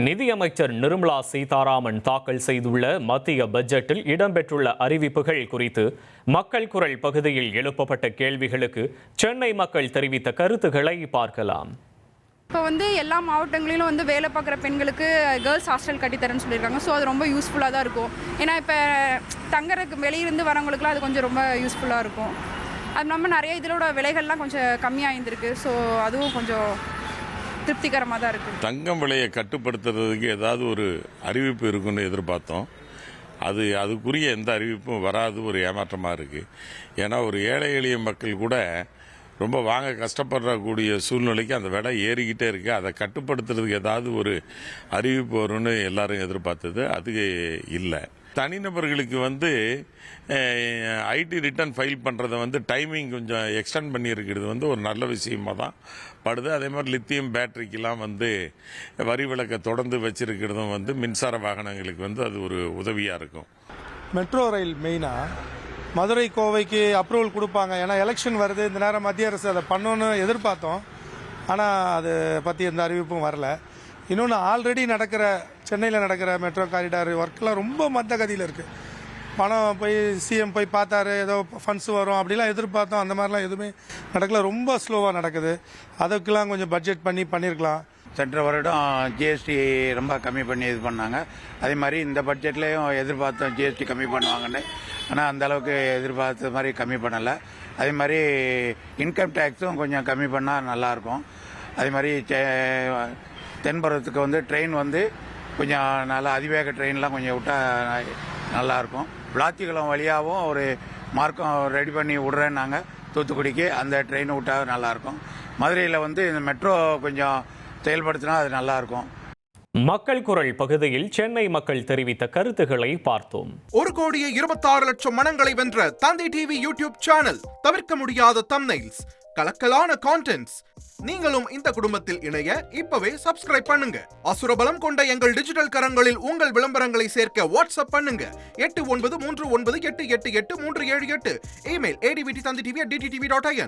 நிதியமைச்சர் நிர்மலா சீதாராமன் தாக்கல் செய்துள்ள மத்திய பட்ஜெட்டில் இடம்பெற்றுள்ள அறிவிப்புகள் குறித்து மக்கள் குரல் பகுதியில் எழுப்பப்பட்ட கேள்விகளுக்கு சென்னை மக்கள் தெரிவித்த கருத்துக்களை பார்க்கலாம். இப்போ எல்லா மாவட்டங்களிலும் வேலை பார்க்குற பெண்களுக்கு கேர்ள்ஸ் ஹாஸ்டல் கட்டித்தரேன்னு சொல்லியிருக்காங்க. ஸோ அது ரொம்ப யூஸ்ஃபுல்லாக தான் இருக்கும். ஏன்னா இப்போ தங்கறதுக்கு வெளியிருந்து வரவங்களுக்குலாம் அது கொஞ்சம் ரொம்ப யூஸ்ஃபுல்லாக இருக்கும். அது இல்லாமல் நிறைய இதோட விலைகள்லாம் கொஞ்சம் கம்மியாக இருந்திருக்கு. ஸோ அதுவும் கொஞ்சம் திருப்திகரமாக தான் இருக்குது. தங்கம் விலையை கட்டுப்படுத்துறதுக்கு ஏதாவது ஒரு அறிவிப்பு இருக்குன்னு எதிர்பார்த்தோம். அதுக்குரிய எந்த அறிவிப்பும் வராது, ஒரு ஏமாற்றமாக இருக்குது. ஏன்னா ஒரு ஏழை எளிய மக்கள் கூட ரொம்ப வாங்க கஷ்டப்படக்கூடிய சூழ்நிலைக்கு அந்த விலை ஏறிக்கிட்டே இருக்குது. அதை கட்டுப்படுத்துறதுக்கு ஏதாவது ஒரு அறிவிப்பு வரும்னு எல்லாரும் எதிர்பார்த்தது, அது இல்லை. தனிநபர்களுக்கு ஐடி ரிட்டர்ன் ஃபைல் பண்ணுறதை டைமிங் கொஞ்சம் எக்ஸ்டெண்ட் பண்ணியிருக்கிறது ஒரு நல்ல விஷயமாக தான் படுது. அதே மாதிரி லித்தியம் பேட்டரிக்கெலாம் வரி விலக்கை தொடர்ந்து வச்சிருக்கிறதும் மின்சார வாகனங்களுக்கு அது ஒரு உதவியாக இருக்கும். மெட்ரோ ரயில் மெயினாக மதுரை கோவைக்கு அப்ரூவல் கொடுப்பாங்க. ஏன்னா எலெக்ஷன் வருது, இந்த நேரம் மத்திய அரசு அதை பண்ணணும்னு எதிர்பார்த்தோம். ஆனால் அதை பற்றி எந்த அறிவிப்பும் வரல. இன்னொன்று, ஆல்ரெடி சென்னையில் நடக்கிற மெட்ரோ காரிடார் ஒர்க்கெலாம் ரொம்ப மந்த கதியில் இருக்குது. பணம் போய் சிஎம் போய் பார்த்தாரு, ஏதோ ஃபண்ட்ஸ் வரும் அப்படிலாம் எதிர்பார்த்தோம். அந்த மாதிரிலாம் எதுவுமே நடக்கல, ரொம்ப ஸ்லோவாக நடக்குது. அதுக்கெலாம் கொஞ்சம் பட்ஜெட் பண்ணியிருக்கலாம். சென்ற வருடம் ஜிஎஸ்டி ரொம்ப கம்மி பண்ணி இது பண்ணாங்க. அதே மாதிரி இந்த பட்ஜெட்லேயும் எதிர்பார்த்தோம் ஜிஎஸ்டி கம்மி பண்ணுவாங்கன்னு. ஆனால் அந்த அளவுக்கு எதிர்பார்த்த மாதிரி கம்மி பண்ணலை. அதே மாதிரி இன்கம் டேக்ஸும் கொஞ்சம் கம்மி பண்ணால் நல்லாயிருக்கும். அதே மாதிரி தென்புறத்துக்கு ட்ரெயின் கொஞ்சம் நல்லா அதிவேக ட்ரெயின்லாம் கொஞ்சம் விட்டால் நல்லாயிருக்கும். விளாத்திக்குளம் வழியாகவும் ஒரு மார்க்கம் ரெடி பண்ணி விட்றேன்னாங்க தூத்துக்குடிக்கு, அந்த ட்ரெயின் விட்டால் நல்லாயிருக்கும். மதுரையில் இந்த மெட்ரோ கொஞ்சம் செயல்படுத்தினா அது நல்லாயிருக்கும். மக்கள் குரல் பகுதியில் சென்னை மக்கள் தெரிவித்த கருத்துக்களை பார்த்தோம். 1,26,00,000 மனங்களை வென்ற தந்தை டிவி யூடியூப் சேனல். தவிர்க்க முடியாத தம்ப்நெயில்ஸ், கலக்கலான கான்டென்ட்ஸ். நீங்களும் இந்த குடும்பத்தில் இணைய இப்பவே சப்ஸ்கிரைப் பண்ணுங்க. அசுரபலம் கொண்ட எங்கள் டிஜிட்டல் கரங்களில் உங்கள் விளம்பரங்களை சேர்க்க வாட்ஸ்அப் பண்ணுங்க. 8939888838. Email advt@dttv.in.